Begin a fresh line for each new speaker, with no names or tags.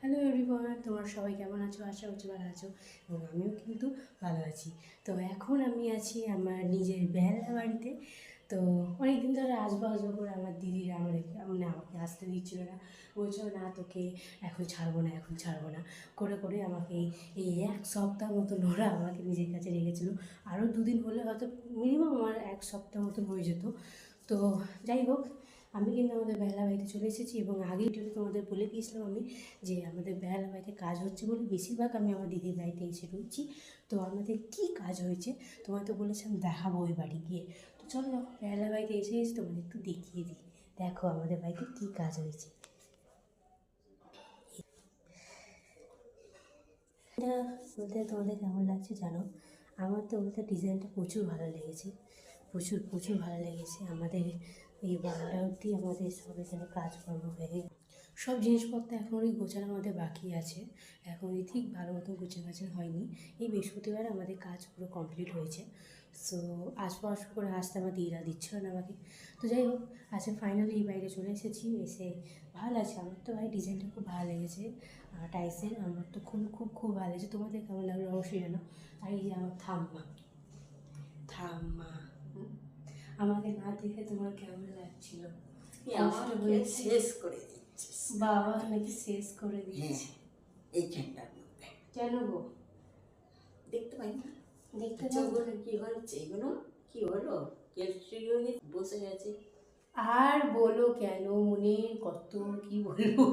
Hello everyone, তোমরা সবাই কেমন আছো? আশা করছি ভালো আছো এবং আমিও কিন্তু ভালো আছি। তো এখন আমি আছি আমার নিজের বেলা বাড়িতে। তো অনেক দিন ধরে আসবো আসবো করে আমার দিদিরা আমাকে আসতে দিচ্ছিল না, বলছিল না তোকে এখন ছাড়বো না, এখন ছাড়বো না করে করে আমাকে এই এক সপ্তাহ মতন ওরা আমাকে নিজের কাছে রেখেছিলো। আরও দুদিন হলে হয়তো মিনিমাম আমার এক সপ্তাহ মতন হয়ে যেত। তো যাই হোক, আমি কিন্তু আমাদের বেহালা বাড়িতে চলে এসেছি এবং আগেই ভিডিওতে তোমাদের বলে দিয়েছিলাম আমি যে আমাদের বেহালা বাড়িতে কাজ হচ্ছে বলে বেশিরভাগ আমি আমার দিদির বাড়িতে এসে ঢুকছি। তো আমাদের কী কাজ হয়েছে তোমায় তো বলেছিলাম দেখাবো ওই বাড়ি গিয়ে। তো চলো বেহালা বাড়িতে এসে তোমাদের একটু দেখিয়ে দিই। দেখো আমাদের বাড়িতে কী কাজ হয়েছে। এটা বলতে তোমাদের কেমন লাগছে জানো? আমার তো বলতে ডিজাইনটা প্রচুর ভালো লেগেছে, প্রচুর প্রচুর ভালো লেগেছে। আমাদের এই বারান্দা অবধি আমাদের সব এখানে কাজকর্ম হয়ে সব জিনিসপত্র এখনই গোছানোর মধ্যে বাকি আছে, এখনই ঠিক ভালো মতো গোছানো হয়নি। এই বৃহস্পতিবার আমাদের কাজ পুরো কমপ্লিট হয়েছে। সো আসবো আসবো করে আসতে আমার দিদিরা দিচ্ছিল না আমাকে। তো যাই হোক, আজকে ফাইনালি এই বাইরে চলে এসেছি। এসে ভালো লাগছে, আমার তো ভাই ডিজাইনটা খুব ভালো লেগেছে টাইসের। আমার তো খুব খুব খুব ভালো লেগেছে। তোমাদের কেমন লাগলো অবশ্যই জানো। আর এই যে আমার ঠাম্মা, ঠাম্মা আমাকে না দেখে তোমার কেমন লাগছিল?
আমাকে শেষ করে দিচ্ছিস।
বাবা নাকি শেষ করে দিচ্ছে?
এই ঠান্ডার মধ্যে
কেন গো?
দেখতে পাই না,
দেখতে
চোখগুলো কি হচ্ছে, এগুলো কি হলো? কেস্ট্রিও বসে গেছে।
আর বলো কেন, মনের কত কি বলবো।